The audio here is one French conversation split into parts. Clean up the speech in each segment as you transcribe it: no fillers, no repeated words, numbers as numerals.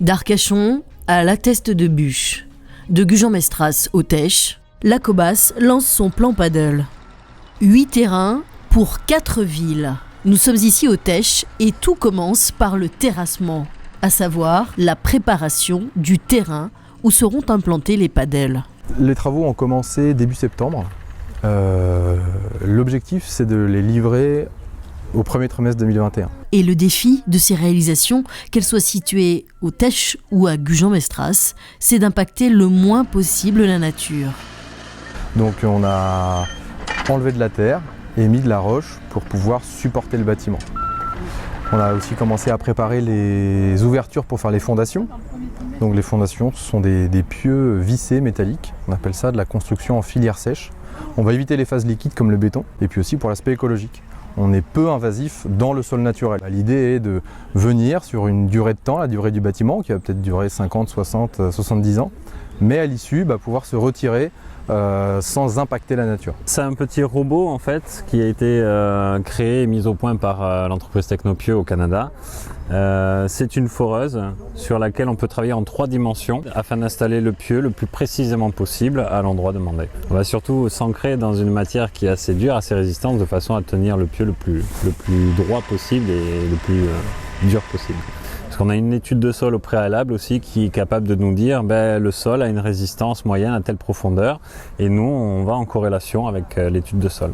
D'Arcachon à la Teste de Buch, de Gujan-Mestras au Teche, la Cobas lance son plan paddle. 8 terrains pour 4 villes. Nous sommes ici au Teche et tout commence par le terrassement, à savoir la préparation du terrain où seront implantés les paddles. Les travaux ont commencé début septembre. L'objectif, c'est de les livrer au premier trimestre 2021. Et le défi de ces réalisations, qu'elles soient situées au Teche ou à Gujan-Mestras, c'est d'impacter le moins possible la nature. Donc on a enlevé de la terre et mis de la roche pour pouvoir supporter le bâtiment. On a aussi commencé à préparer les ouvertures pour faire les fondations. Donc les fondations, ce sont des pieux vissés métalliques. On appelle ça de la construction en filière sèche. On va éviter les phases liquides comme le béton et puis aussi pour l'aspect écologique. On est peu invasif dans le sol naturel. L'idée est de venir sur une durée de temps, la durée du bâtiment, qui va peut-être durer 50, 60, 70 ans, mais à l'issue, pouvoir se retirer sans impacter la nature. C'est un petit robot en fait qui a été créé et mis au point par l'entreprise Technopieux au Canada. C'est une foreuse sur laquelle on peut travailler en 3 dimensions afin d'installer le pieu le plus précisément possible à l'endroit demandé. On va surtout s'ancrer dans une matière qui est assez dure, assez résistante, de façon à tenir le pieu le plus droit possible et le plus dur possible. Parce qu'on a une étude de sol au préalable aussi qui est capable de nous dire le sol a une résistance moyenne à telle profondeur et nous on va en corrélation avec l'étude de sol.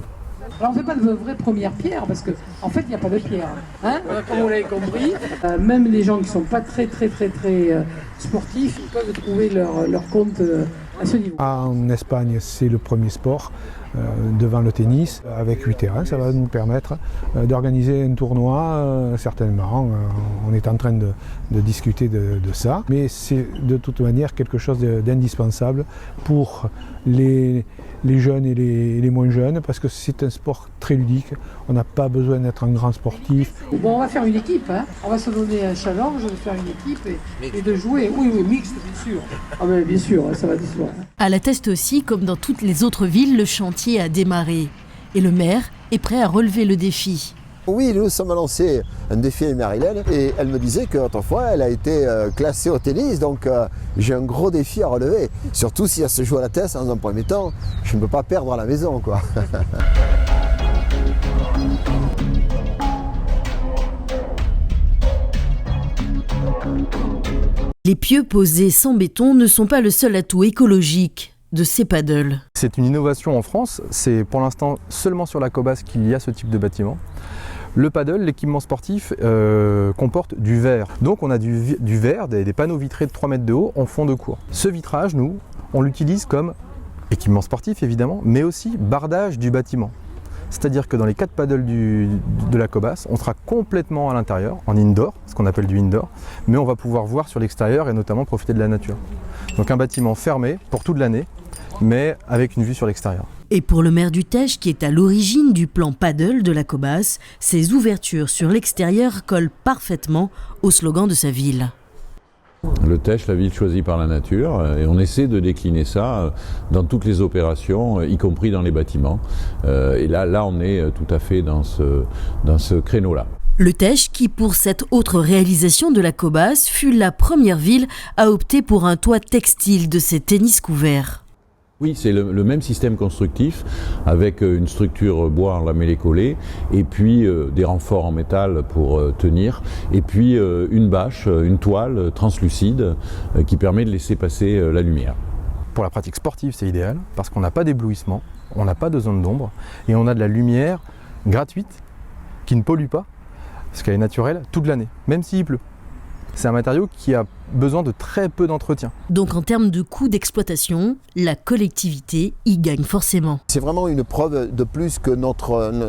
Alors on ne fait pas de vraie première pierre parce qu'en fait il n'y a pas de pierre, comme vous l'avez compris. Même les gens qui ne sont pas très sportifs, ils peuvent trouver leur compte à ce niveau. En Espagne c'est le premier sport. Devant le tennis, avec 8 terrains, ça va nous permettre d'organiser un tournoi, certainement. On est en train de discuter de ça, mais c'est de toute manière quelque chose d'indispensable pour les jeunes et les moins jeunes, parce que c'est un sport très ludique, on n'a pas besoin d'être un grand sportif. Bon, on va faire une équipe, on va se donner un challenge de faire une équipe et de jouer. Oui, mixte, bien sûr. Bien sûr, ça va de soi. À la Teste aussi, comme dans toutes les autres villes, le chantier a démarré. Et le maire est prêt à relever le défi. Oui, nous sommes lancé un défi à Marie-Hélène et elle me disait qu'autrefois elle a été classée au tennis, donc j'ai un gros défi à relever. Surtout si elle se joue à la Teste dans un premier temps, je ne peux pas perdre à la maison, quoi. Les pieux posés sans béton ne sont pas le seul atout écologique de ces paddles. C'est une innovation en France, c'est pour l'instant seulement sur la Cobas qu'il y a ce type de bâtiment. Le paddle, l'équipement sportif, comporte du verre. Donc on a du verre, des panneaux vitrés de 3 mètres de haut en fond de cours. Ce vitrage, nous, on l'utilise comme équipement sportif évidemment, mais aussi bardage du bâtiment. C'est-à-dire que dans les 4 paddles de la Cobas, on sera complètement à l'intérieur, en indoor, ce qu'on appelle du indoor, mais on va pouvoir voir sur l'extérieur et notamment profiter de la nature. Donc un bâtiment fermé pour toute l'année, mais avec une vue sur l'extérieur. Et pour le maire du Teche, qui est à l'origine du plan paddle de la Cobas, ces ouvertures sur l'extérieur collent parfaitement au slogan de sa ville. Le Teche, la ville choisie par la nature, et on essaie de décliner ça dans toutes les opérations, y compris dans les bâtiments. Et là, on est tout à fait dans ce créneau-là. Le Teche, qui pour cette autre réalisation de la Cobas, fut la première ville à opter pour un toit textile de ses tennis couverts. Oui, c'est le même système constructif avec une structure bois en lamellé-collé et puis des renforts en métal pour tenir et puis une bâche, une toile translucide qui permet de laisser passer la lumière. Pour la pratique sportive, c'est idéal parce qu'on n'a pas d'éblouissement, on n'a pas de zone d'ombre et on a de la lumière gratuite qui ne pollue pas parce qu'elle est naturelle toute l'année, même s'il pleut. C'est un matériau qui a besoin de très peu d'entretien. Donc en termes de coût d'exploitation, la collectivité y gagne forcément. C'est vraiment une preuve de plus que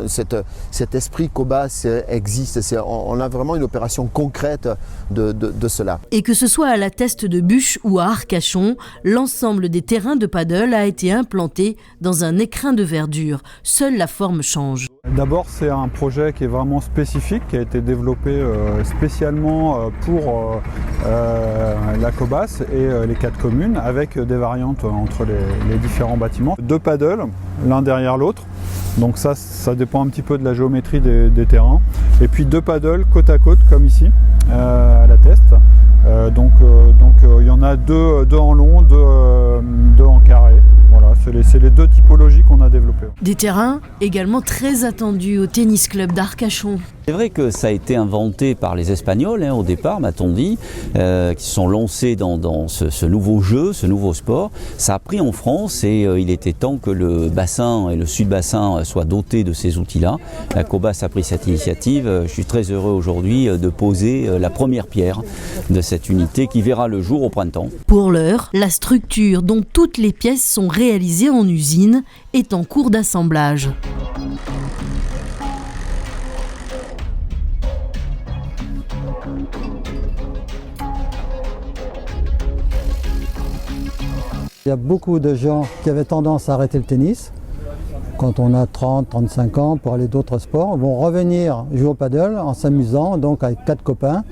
cet esprit Cobas existe. On a vraiment une opération concrète de cela. Et que ce soit à la Teste de Buch ou à Arcachon, l'ensemble des terrains de paddle a été implanté dans un écrin de verdure. Seule la forme change. D'abord, c'est un projet qui est vraiment spécifique, qui a été développé spécialement pour la Cobas et les 4 communes, avec des variantes entre les différents bâtiments. 2 paddles, l'un derrière l'autre, donc ça dépend un petit peu de la géométrie des terrains. Et puis 2 paddles côte à côte, comme ici, à la Teste, Donc il y en a deux en long, deux en carré. Voilà, c'est les deux typologies qu'on a développées. Des terrains également très attendus au tennis club d'Arcachon. C'est vrai que ça a été inventé par les Espagnols au départ, m'a-t-on dit, qui se sont lancés dans ce nouveau jeu, ce nouveau sport. Ça a pris en France et il était temps que le bassin et le sud-bassin soient dotés de ces outils-là. La COBAS a pris cette initiative. Je suis très heureux aujourd'hui de poser la première pierre de cette unité qui verra le jour au printemps. Pour l'heure, la structure dont toutes les pièces sont réalisées en usine est en cours d'assemblage. Il y a beaucoup de gens qui avaient tendance à arrêter le tennis quand on a 30, 35 ans pour aller d'autres sports, vont revenir jouer au paddle en s'amusant, donc avec 4 copains.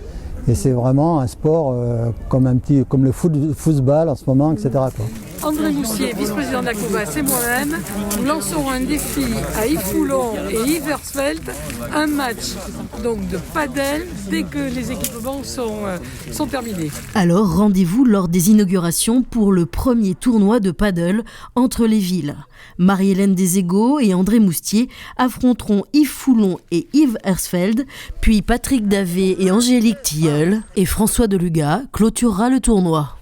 Et c'est vraiment un sport comme le football en ce moment, etc. André Moussier, vice-président de la COBAS, et moi-même, nous lancerons un défi à Yves Foulon et Yves Hersfeld, un match donc de paddle dès que les équipements sont terminés. Alors rendez-vous lors des inaugurations pour le premier tournoi de paddle entre les villes. Marie-Hélène Deségo et André Moustier affronteront Yves Foulon et Yves Hersfeld, puis Patrick Davé et Angélique Tilleul, et François Deluga clôturera le tournoi.